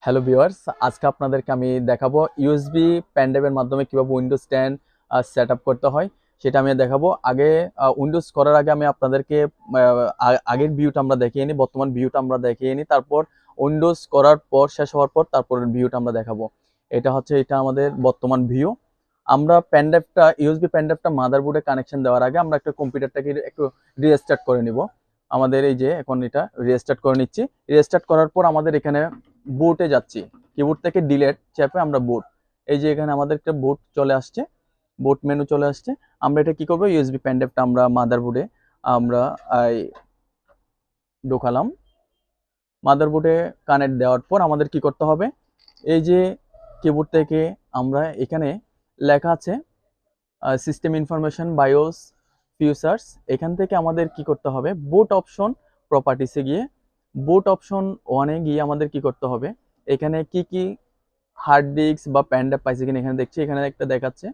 Hello viewers, আজকে আপনাদেরকে আমি দেখাবো ইউএসবি পেন ড্রাইভের মাধ্যমে কিভাবে উইন্ডোজ 10 সেট আপ করতে হয় সেটা আমি দেখাবো। আগে উইন্ডোজ করার আগে আমি আপনাদেরকে আগের ভিউটা আমরা দেখিয়ে নিই, বর্তমান ভিউটা আমরা দেখিয়ে নিই, তারপর উইন্ডোজ করার পর শেষ হওয়ার পর তারপরের ভিউটা আমরা দেখাবো। এটা আমাদের বর্তমান ভিউ। আমরা পেন ড্রাইভটা ইউএসবি পেন ড্রাইভটা মাদারবোর্ডে কানেকশন দেওয়ার আগে আমরা একটা কম্পিউটারটাকে একটু রিস্টার্ট করে নিব। আমাদের এই যে এখন এটা রিস্টার্ট করে নিচ্ছি। রিস্টার্ট করার পর আমাদের এখানে বুটে যাচ্ছি, কিবোর্ড থেকে ডিলেট চেপে আমরা বুট, এই যে এখানে আমাদের একটা বুট চলে আসছে, বুট মেনু চলে আসছে। আমরা এটা কি করব, ইউএসবি পেন ড্রাইভটা আমরা মাদারবোর্ডে আমরা ঢোকালাম। মাদারবোর্ডে কানেক্ট দেওয়ার পর আমাদের কি করতে হবে, এই যে কিবোর্ড থেকে আমরা এখানে লেখা আছে সিস্টেম ইনফরমেশন বায়োস ফিউচার্স, এখান থেকে আমাদের কি করতে হবে, বুট অপশন প্রপার্টিসে গিয়ে বুট অপশন ওয়ানে গিয়ে আমাদের কি করতে হবে, এখানে কি কি হার্ড ডিস্ক বা পেন ড্রাইভ পাইছে কিনা এখানে দেখছি, এখানে একটা দেখাচ্ছে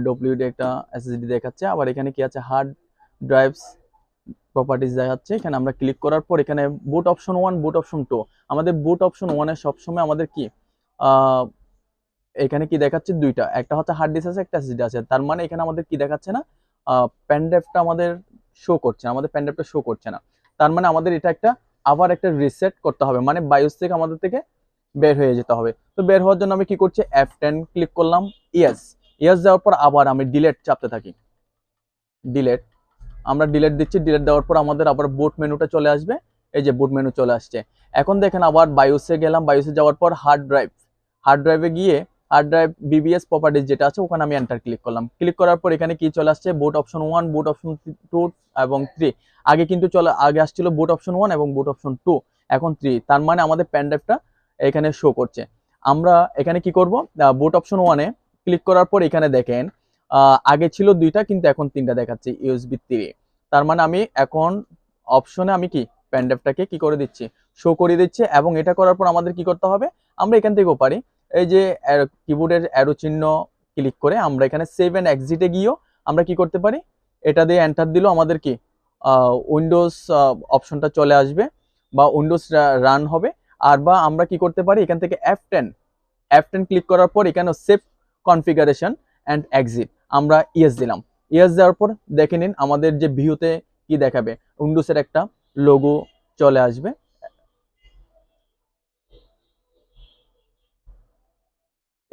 ডব্লিউডি একটা এসএসডি দেখাচ্ছে, আবার এখানে কি আছে হার্ড ড্রাইভস প্রপার্টিস দেখাচ্ছে। এখানে আমরা ক্লিক করার পর এখানে বুট অপশন ওয়ান, বুট অপশন টু, আমাদের বুট অপশন ওয়ানে সবসময় আমাদের কি এখানে কি দেখাচ্ছে দুইটা, একটা হচ্ছে হার্ড ডিস্ক আছে, একটা এসএসডি আছে। তার মানে এখানে আমাদের কি দেখাচ্ছে না, পেন ড্রাইভটা আমাদের শো করছে না, আমাদের পেন ড্রাইভটা শো করছে না। তার মানে আমাদের এটা একটা আবার একটা রিসেট করতে হবে, মানে বায়োস থেকে আমাদের থেকে বের হয়ে যেতে হবে। তো বের হওয়ার জন্য আমি কি করছি, F10 ক্লিক করলাম, ইয়েস ইয়েস দেওয়ার পর আবার আমি ডিলেট চাপতে থাকি, ডিলেট, আমরা ডিলেট দিচ্ছি। ডিলেট দেওয়ার পর আমাদের আবার বুট মেনুটা চলে আসবে, এই যে বুট মেনু চলে আসছে। এখন দেখেন আবার বায়োসে গেলাম, বায়োসে যাওয়ার পর হার্ড ড্রাইভ, হার্ড ড্রাইভে গিয়ে হার্ড ড্রাইভ বিবিএস প্রপার্টিজ যেটা আছে ওখানে আমি এন্টার ক্লিক করলাম। ক্লিক করার পর এখানে কি চলে আসছে, বুট অপশন ওয়ান, বুট অপশন টু এবং থ্রি। আগে কিন্তু আগে আসছিল বুট অপশন ওয়ান এবং বুট অপশন টু, এখন থ্রি। তার মানে আমাদের পেন ড্রাইভটা এখানে শো করছে। আমরা এখানে কি করব, বুট অপশন ওয়ানে ক্লিক করার পর এখানে দেখেন আগে ছিল দুইটা কিন্তু এখন তিনটা দেখাচ্ছে ইউএসবি 3। তার মানে আমি এখন অপশনে আমি কি পেন ড্রাইভটাকে কি করে দিচ্ছি, শো করে দিচ্ছি। এবং এটা করার পর আমাদের কি করতে হবে, আমরা এখান থেকেও পারি, এই যে কিবোর্ডের অ্যারো চিহ্ন ক্লিক করে আমরা এখানে সেভ এন্ড এক্সিটে গিয়েও আমরা কি করতে পারি, এটা দিয়ে এন্টার দিলেও আমাদের কি উইন্ডোজ অপশনটা চলে আসবে বা উইন্ডোজ রান হবে। আর বা আমরা কি করতে পারি, এখান থেকে F10 ক্লিক করার পর এখানে সেভ কনফিগারেশন অ্যান্ড এক্সিট, আমরা ইয়েস দিলাম। ইয়েস দেওয়ার পর দেখে নিন আমাদের যে ভিউতে কি দেখাবে, উইন্ডোজের একটা লোগো চলে আসবে।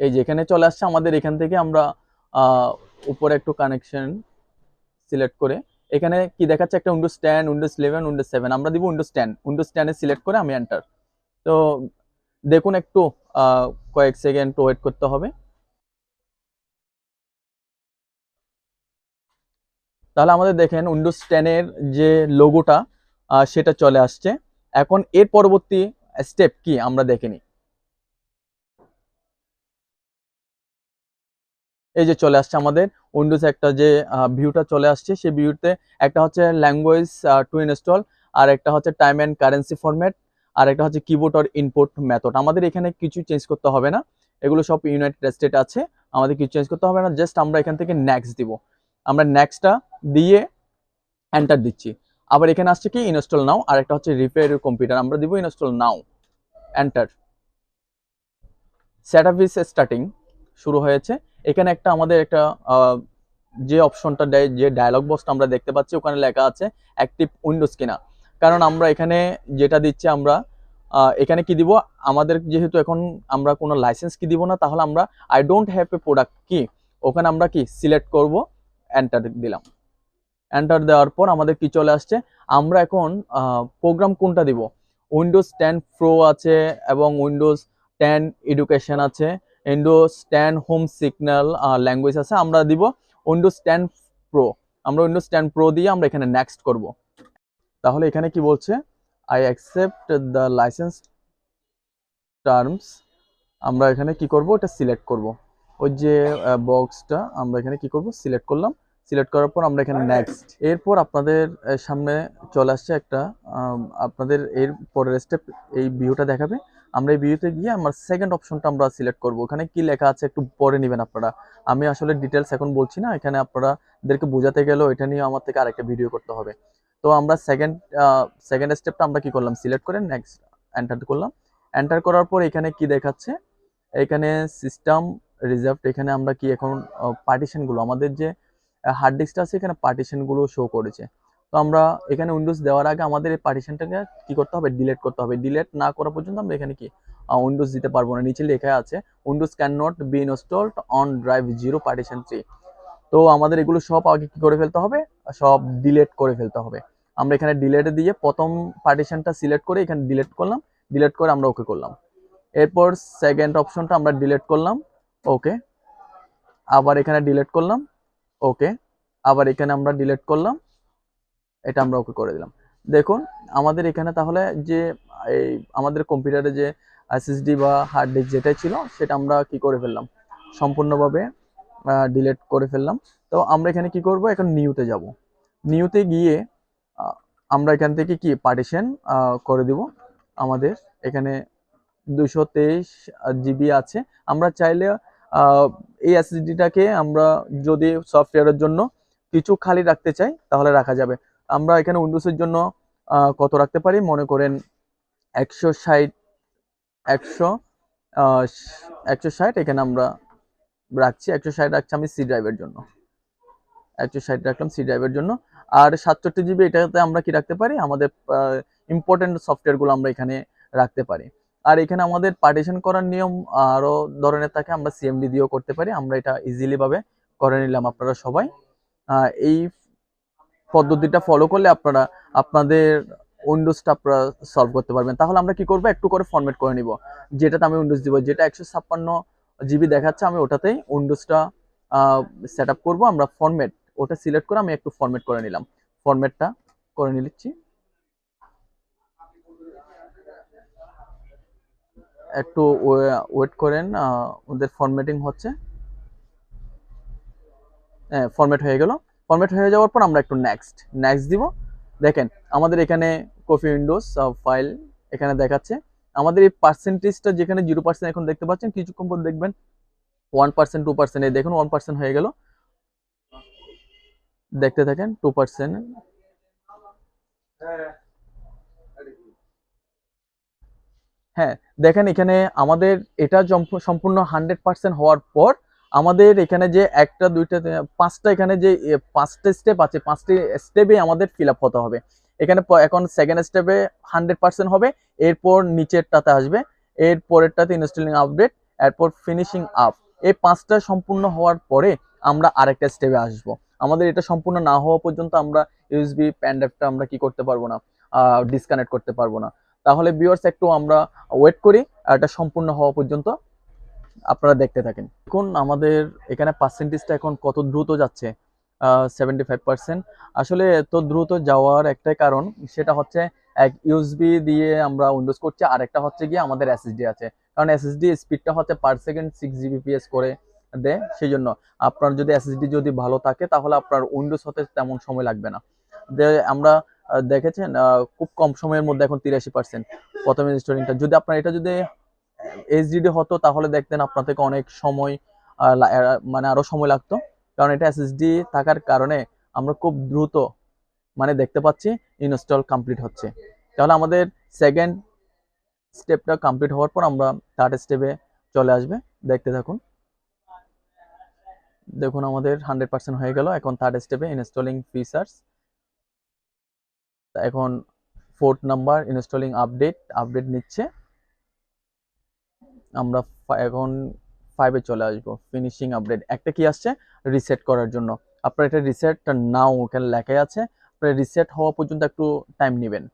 এই যে এখানে চলে আসছে আমাদের, এখান থেকে আমরা উপরে একটু কানেকশন সিলেক্ট করে এখানে কি দেখাচ্ছে, একটা উইন্ডোজ 10, উইন্ডোজ 11, উইন্ডোজ 7, আমরা দিব উইন্ডোজ 10। উইন্ডোজ 10 এ সিলেক্ট করে আমি এন্টার। তো দেখুন একটু কয়েক সেকেন্ড ওয়েট করতে হবে। তাহলে আমাদের দেখেন উইন্ডোজ 10 এর যে লোগোটা সেটা চলে আসছে। এখন এর পরবর্তী স্টেপ কি আমরা দেখে নিই। এই যে চলে আসছে আমাদের উইন্ডোজ একটা যে ভিউটা চলে আসছে, সেই ভিউতে একটা হচ্ছে ল্যাঙ্গুয়েজ টু ইনস্টল, আর একটা হচ্ছে টাইম অ্যান্ড কারেন্সি ফরম্যাট, আর একটা হচ্ছে কিবোর্ড অর ইনপুট মেথড। আমাদের এখানে কিছু চেঞ্জ করতে হবে না, এগুলো সব ইউনাইটেড স্টেট আছে, আমাদের কিছু চেঞ্জ করতে হবে না। জাস্ট আমরা এখান থেকে নেক্সট দিব, আমরা নেক্সটটা দিয়ে এন্টার দিচ্ছি। আবার এখানে আসছে কি ইনস্টল নাও, আর একটা হচ্ছে রিপেয়ার কম্পিউটার, আমরা দিব install now, enter. Setup is starting শুরু হয়েছে। এখানে একটা আমাদের একটা যে অপশনটা দেয়, যে ডায়লগ বক্সটা আমরা দেখতে পাচ্ছি ওখানে লেখা আছে অ্যাক্টিভ উইন্ডোজ কিনা। কারণ আমরা এখানে যেটা দিচ্ছি, আমরা এখানে কি দিব, আমাদের যেহেতু এখন আমরা কোনো লাইসেন্স কি দিব না, তাহলে আমরা I don't have a product কি ওখানে আমরা কি সিলেক্ট করব, এন্টার দিলাম। এন্টার দেওয়ার পর আমাদের কি চলে আসছে, আমরা এখন প্রোগ্রাম কোনটা দিব, উইন্ডোজ 10 প্রো আছে এবং উইন্ডোজ 10 এডুকেশন আছে, উইন্ডোজ 10 হোম সিগন্যাল ল্যাঙ্গুয়েজ আছে, আমরা দিব উইন্ডোজ 10 প্রো। আমরা উইন্ডোজ 10 প্রো দিয়ে আমরা এখানে নেক্সট করব। তাহলে এখানে কি বলছে, I accept the licence terms, আমরা এখানে কি করব, এটা সিলেক্ট করব। ওই যে বক্সটা আমরা এখানে কি করব, সিলেক্ট করলাম। সিলেক্ট করার পর আমরা এখানে নেক্সট, এরপর আপনাদের সামনে চলে আসছে একটা আপনাদের এর পরের স্টেপ, এই ভিউটা দেখাবে। আমরা এই ভিউতে গিয়ে আমার সেকেন্ড অপশনটা আমরা সিলেক্ট করব। ওখানে কি লেখা আছে একটু পরে নেবেন আপনারা, আমি আসলে ডিটেলস এখন বলছি না, এখানে আপনাদেরকে বোঝাতে গেলেও এটা নিয়ে আমার থেকে আরেকটা ভিডিও করতে হবে। তো আমরা সেকেন্ড স্টেপটা আমরা কি করলাম, সিলেক্ট করে নেক্সট এন্টার করলাম। এন্টার করার পর এখানে কি দেখাচ্ছে, এখানে সিস্টেম রিজার্ভ, এখানে আমরা কি এখন পার্টিশনগুলো আমাদের যে হার্ড ডিস্কটা আছে এখানে পার্টিশনগুলো শো করেছে। তো আমরা এখানে উইন্ডোজ দেওয়ার আগে আমাদের এই পার্টিশনটাকে কি করতে হবে, ডিলিট করতে হবে। ডিলিট না করা পর্যন্ত আমরা এখানে কি উইন্ডোজ দিতে পারবো না। নিচে লেখা আছে Windows can not be installed on drive 0 partition 3। তো আমাদের এগুলো সব আগে কি করে ফেলতে হবে, সব ডিলিট করে ফেলতে হবে। আমরা এখানে ডিলিট দিয়ে প্রথম পার্টিশনটা সিলেক্ট করে এখানে ডিলিট করলাম, ডিলিট করে আমরা ওকে করলাম। এরপর সেকেন্ড অপশনটা আমরা ডিলিট করলাম, ওকে। আবার এখানে ডিলিট করলাম, ওকে। আবার এখানে আমরা ডিলিট করলাম, এটা আমরা ওকে করে দিলাম। দেখুন আমাদের এখানে তাহলে যে এই আমাদের কম্পিউটারে যে এসএসডি বা হার্ড ডিস্ক যেটাই ছিল সেটা আমরা কি করে ফেললাম, সম্পূর্ণভাবে ডিলিট করে ফেললাম। তো আমরা এখানে কি করব, এখন নিউতে যাব। নিউতে গিয়ে আমরা এখান থেকে কি পার্টিশন করে দিব। আমাদের এখানে 223 জিবি আছে। আমরা চাইলে এই এসএসডিটাকে আমরা যদি সফটওয়্যারের জন্য কিছু খালি রাখতে চাই তাহলে রাখা যাবে। আমরা এখানে উইন্ডোজের জন্য কত রাখতে পারি, মনে করেন 160 100 160 এখানে আমরা রাখছি, 160 রাখছি আমি সি ড্রাইভের জন্য, 160 রাখলাম সি ড্রাইভের জন্য। আর 67 জিবি এটাতে আমরা কি রাখতে পারি, আমাদের ইম্পর্টেন্ট সফটওয়্যারগুলো আমরা এখানে রাখতে পারি। আর এখানে আমাদের পার্টিশন করার নিয়ম আরো ধরনের থাকে, আমরা সিএমডি দিয়েও করতে পারি। আমরা এটা ইজিলি ভাবে করে নিলাম। আপনারা সবাই এই পদ্ধতিটা ফলো করলে আপনারা আপনাদের উইন্ডোজটা আপনারা সলভ করতে পারবেন। তাহলে আমরা কি করব, একটু করে ফরম্যাট করে নিব। যেটাতে আমি উইন্ডোজ দিব, যেটা 156 জিবি দেখাচ্ছে আমি ওটাতেই উইন্ডোজটা সেট আপ করবো। আমরা ফরম্যাট ওটা সিলেক্ট করে আমি একটু ফরম্যাট করে নিলাম, ফরম্যাটটা করে নিচ্ছি। একটু ওয়েট করেন, ওদের ফরম্যাটিং হচ্ছে। হ্যাঁ, ফরম্যাট হয়ে গেল। ফরম্যাট হয়ে যাওয়ার পর আমরা একটু নেক্সট নেক্সট দিব। দেখেন আমাদের এখানে কপি উইন্ডোজ ফাইল এখানে দেখাচ্ছে। আমাদের এই পার্সেন্টেজটা যেখানে 0% এখন দেখতে পাচ্ছেন, কিছুক্ষণ পর দেখবেন 1% 2%, এই দেখুন 1% হয়ে গেল। দেখতে থাকেন 2%। হ্যাঁ, দেখেন এখানে আমাদের এটা সম্পূর্ণ 100% হওয়ার পর আমাদের এখানে যে একটা দুইটা পাঁচটা এখানে যে পাঁচটা স্টেপ আছে, পাঁচটি স্টেপে আমাদের ফিল আপ হতে হবে। এখানে এখন সেকেন্ড স্টেপে 100% হবে, এরপর নিচেরটাতে আসবে, এর পরেরটাতে ইনস্টলিং আপডেট, এরপর ফিনিশিং আপ। এই পাঁচটা সম্পূর্ণ হওয়ার পরে আমরা আরেকটা স্টেপে আসব। আমাদের এটা সম্পূর্ণ না হওয়া পর্যন্ত আমরা ইউএসবি পেন ড্রাইভটা আমরা কি করতে পারবো না, ডিসকানেক্ট করতে পারবো না। তাহলে ভিউয়ার্স একটু আমরা ওয়েট করি, এটা সম্পূর্ণ হওয়া পর্যন্ত আপনারা দেখতে থাকেন। এখন আমাদের এখানে পার্সেন্টেজটা এখন কত দ্রুত যাচ্ছে, 75%। আসলে এত দ্রুত যাওয়ার একটাই কারণ, সেটা হচ্ছে এক ইউএসবি দিয়ে আমরা উইন্ডোজ করছি, আর একটা হচ্ছে গিয়ে আমাদের এসএসডি আছে। কারণ এসএসডি স্পিডটা হচ্ছে পার সেকেন্ড 6 জিবিপিএস করে দেয়। সেই জন্য আপনার যদি এসএসডি যদি ভালো থাকে তাহলে আপনার উইন্ডোজ হতে তেমন সময় লাগবে না। আমরা দেখেছেন খুব কম সময়ের মধ্যে এখন 83% প্রথম ইনস্টলিংটা। যদি আপনার এটা যদি এইচডিডি হতো তাহলে দেখতেন আপনার থেকে অনেক সময় মানে আরো সময় লাগতো। কারণ এটা এসএসডি থাকার কারণে আমরা খুব দ্রুত মানে দেখতে পাচ্ছি ইনস্টল কমপ্লিট হচ্ছে। তাহলে আমাদের সেকেন্ড স্টেপটা কমপ্লিট হওয়ার পর আমরা থার্ড স্টেপে চলে আসবে। দেখতে থাকুন। দেখুন আমাদের 100% হয়ে গেল। এখন থার্ড স্টেপে ইনস্টলিং ফিচার্স, এখন ফোর্থ নাম্বার ইনস্টলিং আপডেট নিচ্ছে। আমরা এখন 5-এ চলে আসবো, ফিনিশিং আপডেট। একটা কি আসছে, রিসেট করার জন্য। আপনার এটা রিসেট নাও এখানে লেখাই আছে, আপনার রিসেট হওয়া পর্যন্ত একটু টাইম নেবেন।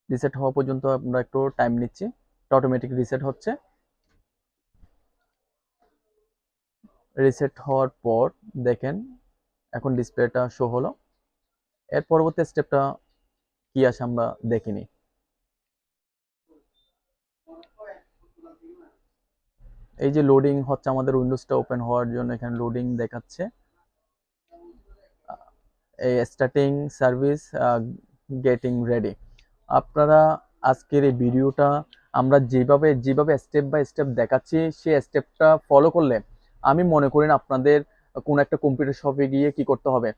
রিসেট হওয়া পর্যন্ত আমরা একটু টাইম নিচ্ছি, অটোমেটিক রিসেট হচ্ছে। রিসেট হওয়ার পর দেখেন এখন ডিসপ্লেটা শো হলো। এর পরবর্তী স্টেপটা কি আসে আমরা দেখিনি। এই যে লোডিং হচ্ছে আমাদের উইন্ডোজটা ওপেন হওয়ার জন্য, এখানে লোডিং দেখাচ্ছে। এই স্টার্টিং সার্ভিস গেটিং রেডি। আপনারা আজকের এই ভিডিওটা আমরা যেভাবে স্টেপ বাই স্টেপ দেখাচ্ছি সেই স্টেপটা ফলো করলে আমি মনে করি না আপনাদের কোন একটা কম্পিউটার শপে গিয়ে কি করতে হবে,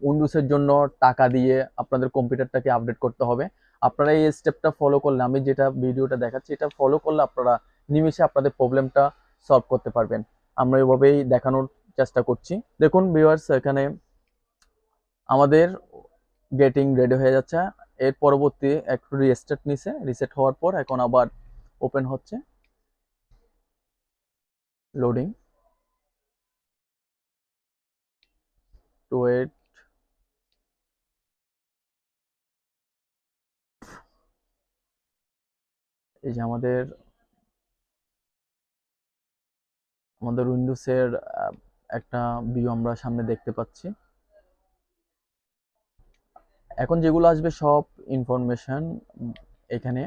উইন্ডোজের জন্য টাকা দিয়ে আপনাদের কম্পিউটারটাকে আপডেট করতে হবে। আপনারা এই স্টেপটা ফলো করলে, আমি যেটা ভিডিওটা দেখাচ্ছি এটা ফলো করলে আপনারা নিমেষে আপনাদের প্রবলেমটা সলভ করতে পারবেন। আমরা এভাবেই দেখানোর চেষ্টা করছি। দেখুন ভিউয়ার্স, এখানে আমাদের গেটিং রেডি হয়ে যাচ্ছে। এর পরবর্তী একটু রিস্টার্ট নিছে, রিসেট হওয়ার পর এখন আবার ওপেন হচ্ছে, লোডিং, টু ওয়েট। এই যে আমাদের উইন্ডোজের একটা ভিউ আমরা সামনে দেখতে পাচ্ছি। এখন যেগুলো আসবে সব ইনফরমেশন এখানে,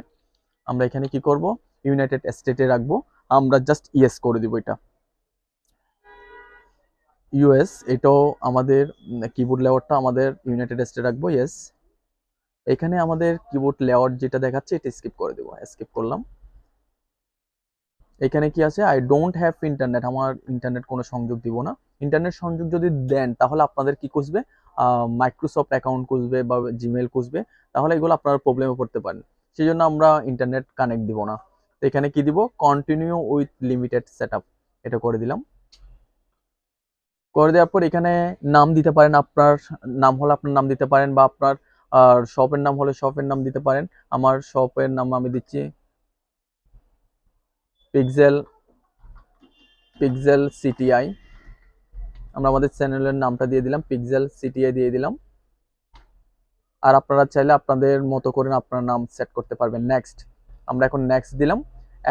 আমরা এখানে কি করব, ইউনাইটেড স্টেটে রাখবো। আমরা জাস্ট ইয়েস করে দিব এটা, ইউএস। এটাও আমাদের কিবোর্ড লেআউটটা আমাদের ইউনাইটেড স্টেটে রাখবো, ইয়েস। এখানে আমাদের কিবোর্ড লেআউট যেটা দেখাচ্ছে এটা স্কিপ করে দেবো, স্কিপ করলাম। এখানে কি আছে, আই ডোন্ট হ্যাভ ইন্টারনেট, আমার ইন্টারনেট কোনো সংযোগ দিব না। ইন্টারনেট সংযোগ যদি দেন তাহলে আপনাদের কি খুঁজবে, মাইক্রোসফট অ্যাকাউন্ট খুঁজবে বা জিমেল খুঁজবে, তাহলে এগুলো আপনারা প্রবলেমে পড়তে পারেন। সেই জন্য আমরা ইন্টারনেট কানেক্ট দিব না। তো এখানে কি দিব, কন্টিনিউ উইথ লিমিটেড সেটআপ, এটা করে দিলাম। করে দেওয়ার পর এখানে নাম দিতে পারেন, আপনার নাম হলে আপনার নাম দিতে পারেন, বা আপনার শপের নাম হলে শপের নাম দিতে পারেন। আমার শপের নাম আমি দিচ্ছি পিক্সেল সিটিআই। আমরা আমাদের চ্যানেলের নামটা দিয়ে দিলাম, পিক্সেল সিটিআই দিয়ে দিলাম। আর আপনারা চাইলে আপনাদের মতো করে আপনার নাম সেট করতে পারবেন। নেক্সট, আমরা এখন নেক্সট দিলাম।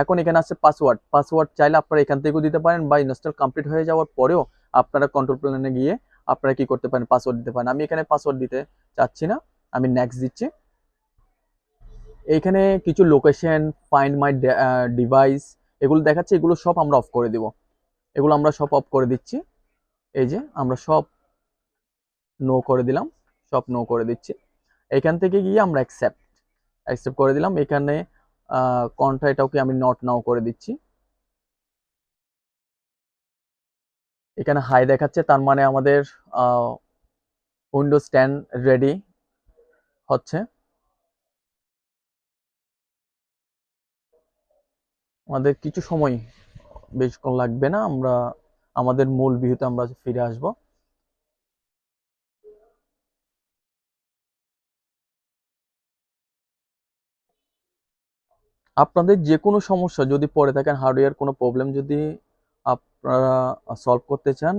এখন এখানে আছে পাসওয়ার্ড, পাসওয়ার্ড চাইলে আপনারা এখান থেকেও দিতে পারেন, বা ইনস্টল কমপ্লিট হয়ে যাওয়ার পরেও আপনারা কন্ট্রোল প্যানেলে গিয়ে আপনারা কি করতে পারেন, পাসওয়ার্ড দিতে পারেন। আমি এখানে পাসওয়ার্ড দিতে চাচ্ছি না, আমি নেক্সট দিচ্ছি। এইখানে কিছু লোকেশন, ফাইন্ড মাই ডিভাইস, এগুলো দেখাচ্ছে, এগুলো সব আমরা অফ করে দিব। এগুলো আমরা সব অফ করে দিচ্ছি। এই যে আমরা সব নো করে দিলাম, সব নো করে দিচ্ছি। এখান থেকে গিয়ে আমরা অ্যাকসেপ্ট করে দিলাম। এখানে কন্ট্রা এটাকে আমি নট নাও করে দিচ্ছি। এখানে হাই দেখাচ্ছে, তার মানে আমাদের উইন্ডোজ 10 রেডি হচ্ছে। আমাদের কিছু সময়, বেশিক্ষণ লাগবে না, আমরা আমাদের মূল ভিউতে আমরা ফিরে আসব। আপনাদের যে কোনো সমস্যা যদি পড়ে থাকেন, হার্ডওয়্যার কোনো প্রবলেম যদি আপনারা সলভ করতে চান,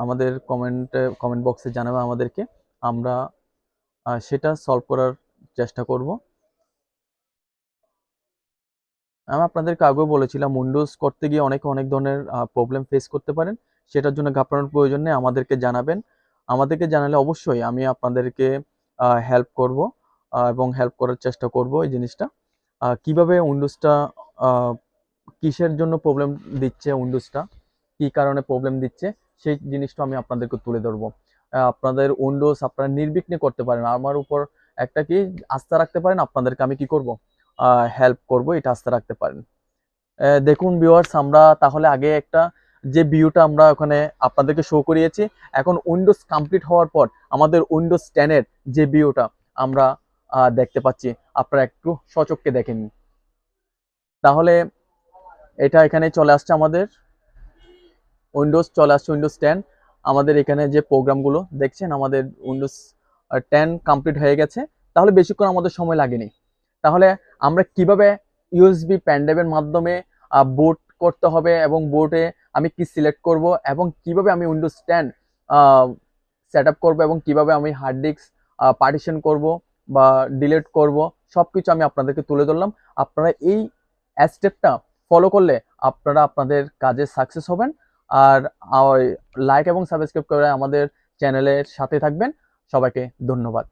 আমাদের কমেন্ট বক্সে জানাবে আমাদেরকে, আমরা সেটা সলভ করার চেষ্টা করব। আমি আপনাদেরকে আগেও বলেছিলাম, উইন্ডোজ করতে গিয়ে অনেক ধরনের প্রবলেম ফেস করতে পারেন। সেটার জন্য ঘাবড়ানোর প্রয়োজন নেই, আমাদেরকে জানাবেন। আমাদেরকে জানালে অবশ্যই আমি আপনাদেরকে হেল্প করব, এবং হেল্প করার চেষ্টা করব এই জিনিসটা। কিভাবে উইন্ডোজটা, কিসের জন্য প্রবলেম দিচ্ছে উইন্ডোজটা, কি কারণে প্রবলেম দিচ্ছে, সেই জিনিসটা আমি আপনাদেরকে তুলে ধরবো। আপনাদের উইন্ডোজ আপনারা নির্বিঘ্নে করতে পারেন, আমার উপর একটা কি আস্থা রাখতে পারেন, আপনাদেরকে আমি কি করব, হেল্প করব, এটা আস্থা রাখতে পারেন। দেখুন ভিউয়ার্স, আমরা তাহলে আগে একটা যে ভিউটা আমরা ওখানে আপনাদেরকে শো করিয়েছি, এখন উইন্ডোজ কমপ্লিট হওয়ার পর আমাদের উইন্ডোজ 10 এর যে ভিউটা আমরা দেখতে পাচ্ছি, আপনারা একটু সচক্ষে দেখেন। তাহলে এটা এখানে চলে আসছে, আমাদের উইন্ডোজ 10। আমাদের এখানে যে প্রোগ্রামগুলো দেখছেন, আমাদের উইন্ডোজ 10 কমপ্লিট হয়ে গেছে। তাহলে বেশিক্ষণ আমাদের সময় লাগেনি। তাহলে আমরা কিভাবে ইউএসবি প্যানড্রাইভের মাধ্যমে বুট করতে হবে, এবং বুটে আমি কি সিলেক্ট করব, এবং কিভাবে আমি উইন্ডোজ 10 সেট আপ করবো, এবং কিভাবে আমি হার্ড ডিস্ক পার্টিশন করব বা ডিলিট করব, সবকিছু আমি আপনাদেরকে তুলে ধরলাম। আপনারা এই স্টেপটা ফলো করলে আপনারা আপনাদের কাজে সাকসেস হবেন। আর লাইক এবং সাবস্ক্রাইব করে আমাদের চ্যানেলের সাথে থাকবেন। সবাইকে ধন্যবাদ।